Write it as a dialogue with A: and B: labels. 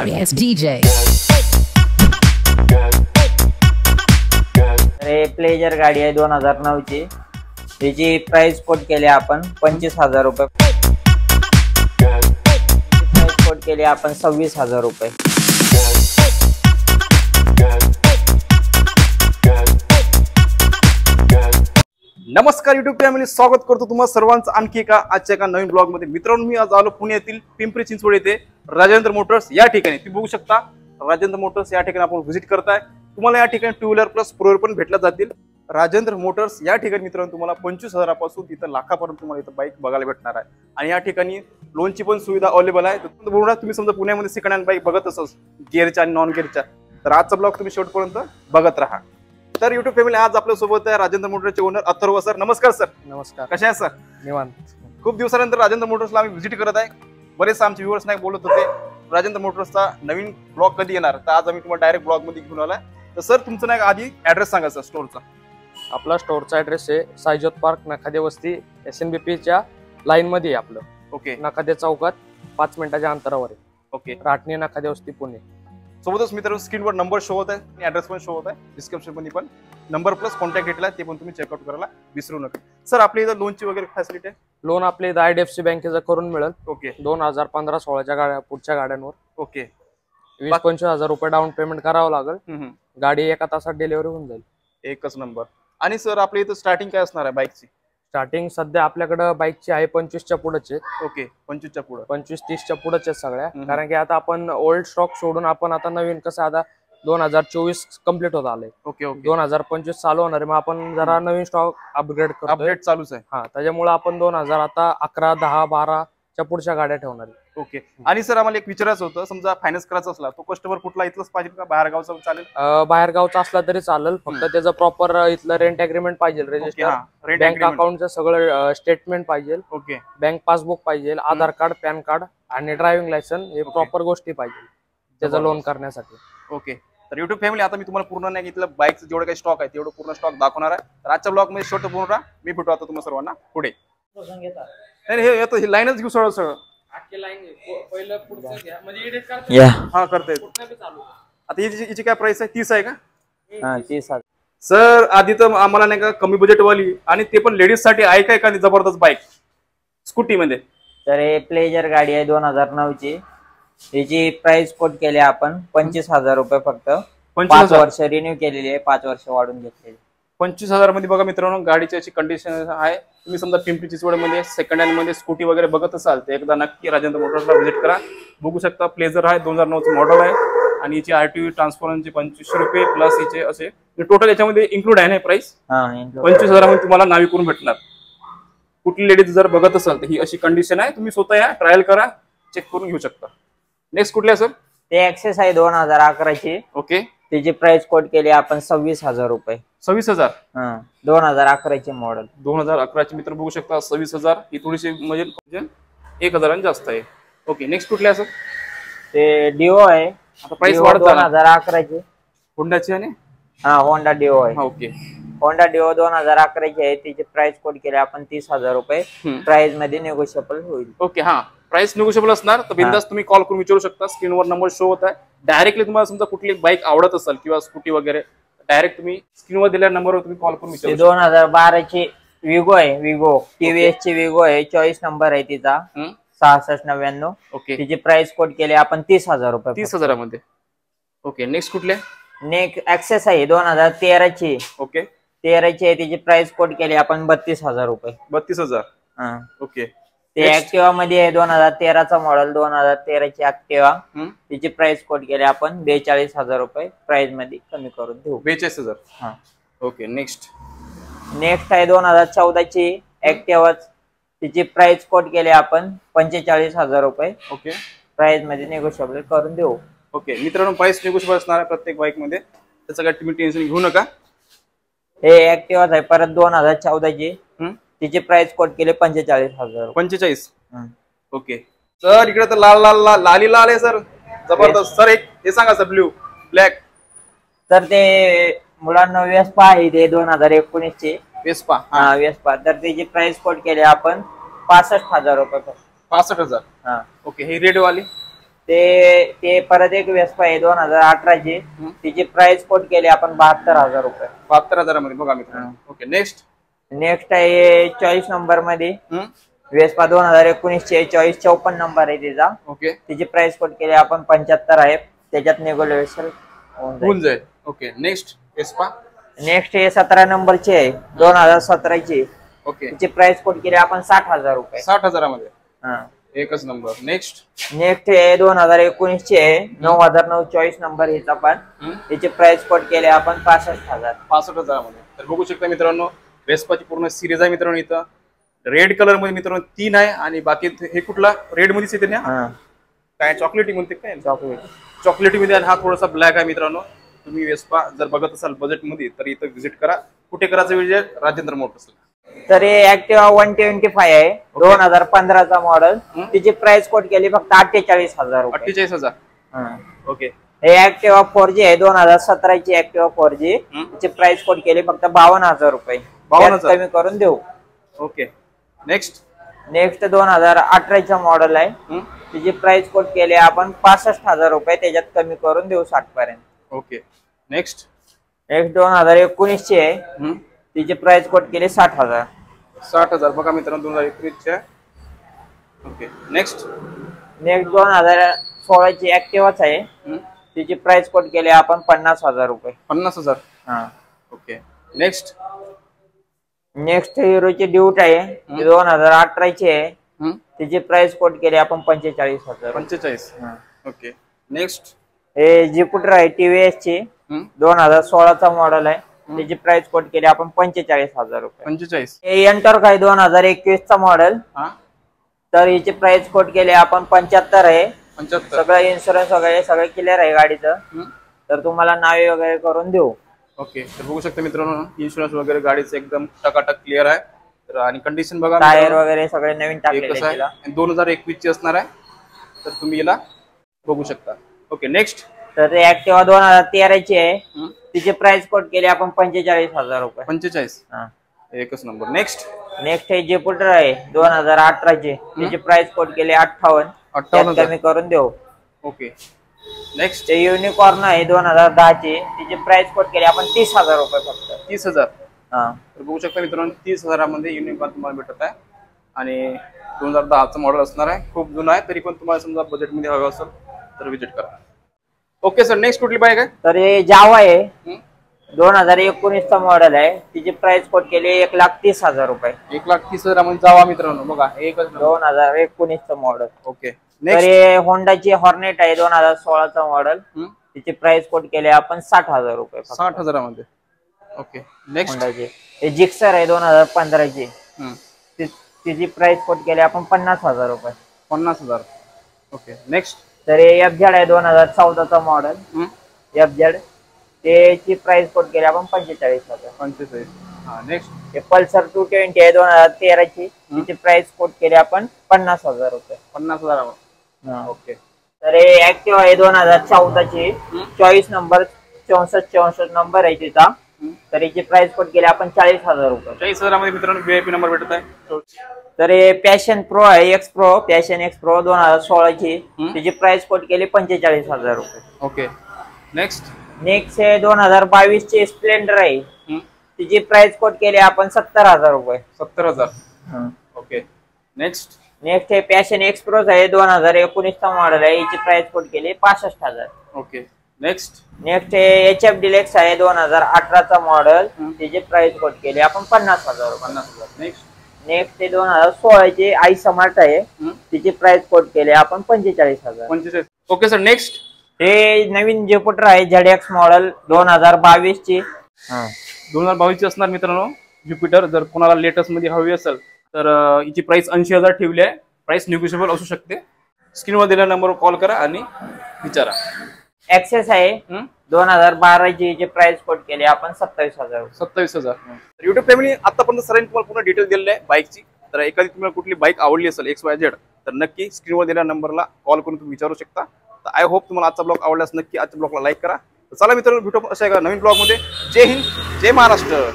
A: sorry ass DJ.
B: Pleasure गाडी आहे 2009 ची. त्याची प्राइस कोट केली आपण 25,000 रुपये. प्राइस कोट केली आपण 26,000 रुपये.
C: नमस्कार YouTube फॅमिली, स्वागत करतो तुम्हा सर्वांचं आणखी एका आजच्या एका नवीन ब्लॉग मध्ये. मित्रांनो, मी आज आलो पुण्यातील पिंपरी चिंचवड येथे राजेंद्र मोटर्स या ठिकाणी. तुम्ही बघू शकता राजेंद्र मोटर्स या ठिकाणी आपण व्हिजिट करताय. तुम्हाला या ठिकाणी 2 व्हीलर प्लस 4 व्हीलर पण भेटल्या जातील. राजेंद्र मोटर्स या ठिकाणी मित्रांनो तुम्हाला 25,000 पासून तिथं लाखापर्यंत तुम्हाला इथं बाईक बघायला भेटणार आहे. आणि या ठिकाणी लोनची पण सुविधा अवेलेबल आहे. तर तुम्ही समजा पुण्यामध्ये सेकंड हँड बाईक बघत असाल गिअरच्या आणि नॉन गिअरच्या, तर आजचा ब्लॉग तुम्ही शेवटपर्यंत बघत राहा. तर YouTube फॅमिली, आज आपल्या सोबत आहे राजेंद्र मोटर्सचे ओनर अथर्व सर. नमस्कार सर.
D: नमस्कार.
C: कशा आहे सर?
D: निवांत.
C: खूप दिवसानंतर राजेंद्र मोटर्सला आम्ही व्हिजिट करत आहे. बरेच आमचे व्ह्युअर्स नाही बोलत होते राजेंद्र मोटर्सचा नवीन ब्लॉग कधी येणार, तर आज आम्ही तुम्हाला डायरेक्ट ब्लॉग मध्ये घेऊन आलाय. तर सर, तुमचं नाही आधी ऍड्रेस सांगा सर स्टोरचा.
D: आपला स्टोरचा ऍड्रेस आहे साईजोत पार्क, नखादे वस्ती, SNBP च्या लाईन मध्ये आहे आपलं.
C: ओके.
D: नखादे चौकात 5 मिनिटाच्या अंतरावर आहे.
C: ओके.
D: राटणी, नखादे वस्ती, पुणे.
C: सोबतच मित्रांनो स्क्रीनवर नंबर शो होत आहे आणि ऍड्रेस पण शो होत आहे. डिस्क्रिप्शन मध्ये पण नंबर प्लस कॉन्टॅक्ट घेतला, ते पण तुम्ही चेकआउट करायला विसरू नका. सर, आपल्या इथं लोनची वगैरे फॅसिलिटी आहे?
D: लोन आपले इथं IDFC बँकेचं करून मिळेल.
C: ओके.
D: 2015-16च्या गाड्या, पुढच्या गाड्यांवर.
C: ओके.
D: 20-25,000 रुपये डाऊन पेमेंट करावं लागेल. गाडी 1 तासात डिलिव्हरी होऊन जाईल.
C: एकच नंबर. आणि सर, आपल्या इथं स्टार्टिंग काय असणार आहे बाईकची?
D: स्टार्टिंग सध्या आपल्याकडे बाईकची आहे 25च्या पुढेच आहे.
C: ओके. 25च्या पुढे,
D: 25-30च्या पुढेच आहेत सगळ्या. कारण की आता आपण ओल्ड स्टॉक सोडून आपण आता नवीन कसं आता 2024 कम्प्लीट होत आलंय.
C: ओके. ओके.
D: 2025 चालू होणार आहे. मग आपण जरा नवीन स्टॉक अपग्रेड करतो.
C: अपडेट चालूच आहे.
D: हा, त्याच्यामुळे आपण 2000 आता 11, 10, 12च्या पुढच्या गाड्या ठेवणार आहे.
C: ओके. आणि सर, आम्हाला एक विचारायचं होतं, समजा फायनान्स करायचा असला तो कस्टमर कुठला इथलाच पाहिजे का बाहेर गावचा चालेल?
D: बाहेर गावचा असला तरी चालेल, फक्त त्याचं प्रॉपर इथलं रेंट अग्रीमेंट पाहिजे, रजिस्टर, बँक अकाउंटचं सगळं स्टेटमेंट पाहिजे.
C: ओके.
D: बँक पासबुक पाहिजे, आधार कार्ड, पॅन कार्ड आणि ड्रायव्हिंग लायसन्स, हे प्रॉपर गोष्टी पाहिजे त्याचं लोन करण्यासाठी.
C: ओके. तर YouTube फॅमिली, आता मी तुम्हाला पूर्ण नाही इथलं बाईकचं जेवढं काही स्टॉक आहे तेवढं पूर्ण स्टॉक दाखवणार आहे. तर आजच्या ब्लॉग मध्ये शेवट पूर्ण राहा. मी भेटू आता तुम्हाला सर्वांना पुढे. नाही, हे येतं, ही लाईनच घेऊ सगळं सगळं.
B: या
C: करता येत. आता हिची काय प्राइस आहे? 30 आहे का?
B: 30,000.
C: सर, आधी तर आम्हाला नाही का कमी बजेट वाली आणि ते पण लेडीज साठी आहे का एखादी जबरदस्त बाईक स्कूटी मध्ये?
B: तर हे प्लेजर गाडी आहे 2009 ची. त्याची प्राइस कोट केली आपण 25,000 रुपये फक्त. 5 वर्ष रिन्यू केलेली आहे, 5 वर्ष वाढून घेतलेली.
C: 25,000 मध्ये बघा मित्रांनो, गाडीची अशी कंडिशन आहे. तुम्ही समजा पिंपरी चिंचवड मध्ये सेकंड हँड मध्ये स्कूटी वगैरे बघत असाल तर एकदा नक्की राजेंद्र मोटर्सला व्हिजिट करा. बघू शकता प्लेजर आहे, 2009 मॉडेल आहे आणि याची RTO ट्रान्सफरन्सचे 2500 रुपये प्लस याचे असे टोटल याच्यामध्ये इन्क्लूड आहे ना प्राइस. 25,000 मध्ये तुम्हाला नावी करून भेटणार. कुठली लेडीज जर बघत असाल तर ही अशी कंडिशन आहे. तुम्ही स्वतः या, ट्रायल करा, चेक करून घेऊ शकता. नेक्स्ट कुठली आहे सर?
B: ते ऍक्सेस आहे 2011 ची.
C: ओके.
B: त्याची प्राइस कोट केली आपण 26,000 रुपये.
C: 26,000?
B: 2011 चे मॉडेल.
C: 2011 चे मित्र बघू शकता. 26,000 ही थोडीशी म्हणजे 1,000 जास्त आहे. ओके. नेक्स्ट कुठले आहे सर?
B: ते डिओ आहे.
C: आता प्राइस वाढत
B: 2011 ची.
C: होंडाची आहे.
B: होंडा डिओ आहे.
C: ओके.
B: होंडा डिओ 2011 ची आहे. त्याची प्राइस कोट केली आपण 30,000 रुपये. प्राइस मध्ये निगोशिएबल होईल.
C: ओके. हा, प्राइस निगोशिएबल असणार. तर बिंदास तुम्ही कॉल करून विचारू शकता. स्क्रीनवर नंबर शो होत आहे. डायरेक्टली तुम्हाला समजा कुठली बाईक आवडत असेल किंवा स्कूटी वगैरे, डायरेक्ट तुम्ही स्क्रीनवर दिलेल्या नंबरवर तुम्ही कॉल करून विचारू शकता.
B: 2012 ची विगो आहे. विगो TVS ची विगो आहे. 24 नंबर आहे तिचा, 6699.
C: ओके.
B: तिची प्राइस कोट केली आपण 30,000 रुपये.
C: 30,000 मध्ये. ओके. नेक्स्ट कुठले?
B: नेक्स्ट ऍक्सेस आहे 2013 ची.
C: ओके.
B: 13 ची आहे. तिची प्राइस कोट केली आपण 32,000 रुपये.
C: 32,000. ओके.
B: ते ऍक्टिवा मध्ये आहे 2013 चा मॉडेल. 2013 ची ऍक्टिवा. तिची प्राइस कोट केली आपण 42,000 रुपये. प्राइस मध्ये कमी करून देऊ.
C: 42,000. ओके. नेक्स्ट
B: आहे 2014 ची ऍक्टिवा. तिची प्राइस कोट केली आपण 45,000 रुपये.
C: ओके.
B: प्राइस मध्ये निगोशिएबल करून देऊ.
C: ओके. मित्रांनो, प्राइस निगोशिएबल असणार आहे प्रत्येक बाईक मध्ये, त्याचं काय तुम्ही टेन्शन घेऊ नका.
B: हे ऍक्टिवा आहे परत 2014 ची. तिची प्राइस कोट केली 45,000.
C: 45. ओके. सर, इकडे तर लाल लाल लाली लाल आहे सर, जबरदस्त. सर, एक हे सांगा सर, ब्ल्यू ब्लॅक.
B: तर ते मुलांना वेस्पा आहे ते 2019 ची.
C: वेस्पा.
B: वेस्पा. तर त्याची प्राइस कोट केली आपण 65,000 रुपये.
C: 65,000. ओके. ही रेड वाली
B: ते परत एक वेस्पा आहे 2018 ची. तिची प्राइस कोट केली आपण 72,000 रुपये.
C: 72,000 मध्ये बघा मित्रांनो. ओके
B: नेक्स्ट आहे 40 नंबर मध्ये वेस्पा 2019 चे 54 नंबर आहे तिचा.
C: ओके
B: तिची प्राइस कोट केली आपण 75 आहे. त्याच्यात निगोशिएशन
C: होऊन जाईल. ओके नेक्स्ट
B: हे 17 नंबरची आहे 2017 ची.
C: ओके
B: तिची प्राइस कोट केली आपण 60,000 रुपये.
C: 60,000 मध्ये
B: हा.
C: एकच नंबर. नेक्स्ट
B: हे 2019 चे आहे 9009 24 नंबर हिचा पण. याची प्राइस कोट केली आपण 65,000.
C: 65,000 मध्ये. तर बघू शकता मित्रांनो वेस्पाची पूर्ण सिरीज आहे मित्रांनो. इथं रेड कलर मध्ये मित्रांनो 3 आहे आणि बाकी हे कुठला रेड मध्येच येते ना काय चॉकलेटी म्हणते काय चॉकलेटी मध्ये आणि हा थोडासा ब्लॅक आहे मित्रांनो. तुम्ही वेस्पा जर बघत असाल बजेट मध्ये तर इथं व्हिजिट करा. कुठे करायचं विजिट? राजेंद्र मोटर्स.
B: तर हे ऍक्टिवा 125 आहे 2015 चा मॉडेल. तिची प्राइस कोट केली फक्त 48,000 रुपये.
C: 48,000. ओके
B: हे ऍक्टिवा 4G आहे 2017 ची ऍक्टिवा 4G. तिची प्राइस कोट केली फक्त 52,000 रुपये.
C: 52,000
B: कमी करून देऊ.
C: ओके नेक्स्ट
B: 2018 चा मॉडेल आहे. तिची प्राइस कोट केली आपण 65,000 रुपये. त्याच्यात कमी करून देऊ 60 पर्यंत.
C: ओके नेक्स्ट
B: 2019 ची आहे. तिची प्राइस कोट केली 60,000.
C: 60,000 बघा मित्रांनो 2021 च्या. ओके नेक्स्ट
B: 2016 ची ऍक्टिवाच आहे. तिची प्राइस कोट केली आपण 50,000 रुपये.
C: 50,000. ओके नेक्स्ट
B: हिरोची ड्यूट आहे 2018 ची आहे. तिची प्राइस कोट केली आपण 45,000.
C: 45. ओके नेक्स्ट
B: हे ज्युपिटर आहे TVS ची 2016 चा मॉडेल आहे. त्याची प्राइस कोट केली आपण 45,000 रुपये.
C: 45.
B: हे एंटॉर्क आहे 2021 चा मॉडेल. तर हिची प्राइस कोट केली आपण 75 आहे.
C: 75.
B: सगळं इन्शुरन्स वगैरे सगळं क्लिअर आहे गाडीचं. तर तुम्हाला नावे वगैरे करून देऊ.
C: ओके तर बघू शकता मित्रांनो इन्शुरन्स वगैरे गाडीचं एकदम टकाटक क्लिअर आहे. तर आणि कंडिशन बघा
B: टायर वगैरे सगळे नवीन टाकलेले
C: आहे. 2021 ची असणार आहे. तर तुम्ही याला बघू शकता. ओके नेक्स्ट
B: तर ते ऍक्टिवा 2013 ची आहे. तिची प्राइस कोट केली आपण 45,000 रुपये.
C: 45. एकच नंबर. नेक्स्ट
B: हे ज्युपिटर आहे 2018 ची. तिची प्राइस कोट केली 58. कमी करून देऊ.
C: ओके नेक्स्ट
B: युनिकॉर्न आहे 2010 ची. तिची प्राइस कोट केली आपण 30,000 रुपये फक्त.
C: 30,000. तर बघू शकता मित्रांनो 30,000 मध्ये युनिकॉर्न तुम्हाला भेटत आहे आणि 2010 चं मॉडेल असणार आहे. खूप जुनं आहे तरी पण तुम्हाला समजा बजेट मध्ये हवं असेल तर विजिट करा. ओके सर नेक्स्ट कुठली बाईक आहे?
B: तर हे जावा आहे 2019 चा मॉडेल आहे. तिची प्राइस कोट केली 1,30,000 रुपये.
C: 1,30,000 मध्ये जावा मित्रांनो बघा. एकच
B: 2019 चा मॉडेल.
C: ओके
B: तर हे होंडाची हॉर्नेट आहे 2016 चा मॉडेल. तिची प्राइस कोट केली आपण 60,000 रुपये.
C: 60,000 मध्ये. ओके नेक्स्ट
B: होंडाची हे जिक्सर आहे 2015 ची. तिची प्राइस कोट केली आपण 50,000 रुपये.
C: 50,000. ओके नेक्स्ट
B: तर हे FZ आहे 2014 चा मॉडेल. FZ त्याची प्राइस कोट केली आपण 45,000.
C: 45. नेक्स्ट
B: हे पल्सर 220 आहे 2013 ची. तिची प्राइस कोट केली आपण 50,000 रुपये.
C: 50,000. ओके
B: तर हे ऍक्टिवा आहे 2014 ची 24 नंबर 64 नंबर आहे तिचा. तर याची प्राइस कोट केली आपण 40,000 रुपये.
C: 40,000 मध्ये मित्रांनो VIP नंबर भेटत आहे.
B: तर हे पॅशन प्रो आहे पॅशन एक्स प्रो 2016 ची. तिची प्राइस कोट केली 45,000 रुपये.
C: ओके नेक्स्ट
B: हे 2022 ची स्प्लेंडर आहे. तिची प्राइस कोट केली आपण 70,000 रुपये.
C: 70,000. ओके नेक्स्ट
B: हे पॅशन एक्सप्रोस आहे 2019 चा मॉडेल आहे. याची प्राइस कोट केली 65,000.
C: ओके नेक्स्ट
B: हे HF डिलेक्स आहे 2018 चा मॉडेल. तिची प्राइस कोट केली आपण 50,000 रुपये.
C: 50,000.
B: नेक्स्ट हे 2016 ची आई स्मार्ट आहे. तिची प्राइस कोट केली आपण 45,000.
C: 45. ओके सर नेक्स्ट
B: हे नवीन ज्युपिटर आहे ZX मॉडेल 2022 ची.
C: 2022 ची असणार मित्रांनो ज्युपिटर. जर कोणाला लेटेस्ट मध्ये हवी असेल तर हिची प्राइस 80,000 ठेवली आहे. प्राइस निगोशिएबल असू शकते. स्क्रीनवर दिलेल्या नंबरवर कॉल करा आणि विचारा.
B: ऍक्सेस आहे 2012 ची प्राइस कोट केली आपण 27,000.
C: 27,000. युट्यूब फॅमिली आतापर्यंत सरांनी तुम्हाला पूर्ण डिटेल दिलेली आहे बाईकची. तर एखादी तुम्हाला कुठली बाईक आवडली असेल XYZ तर नक्की स्क्रीनवर दिलेल्या नंबरला कॉल करून तुम्ही विचारू शकता. तर आय होप तुम्हाला आजचा ब्लॉग आवडल्यास नक्की आजच्या ब्लॉगला लाईक करा. तर चला मित्रांनो भेटू अशा एका नवीन ब्लॉग मध्ये. जय हिंद जय महाराष्ट्र.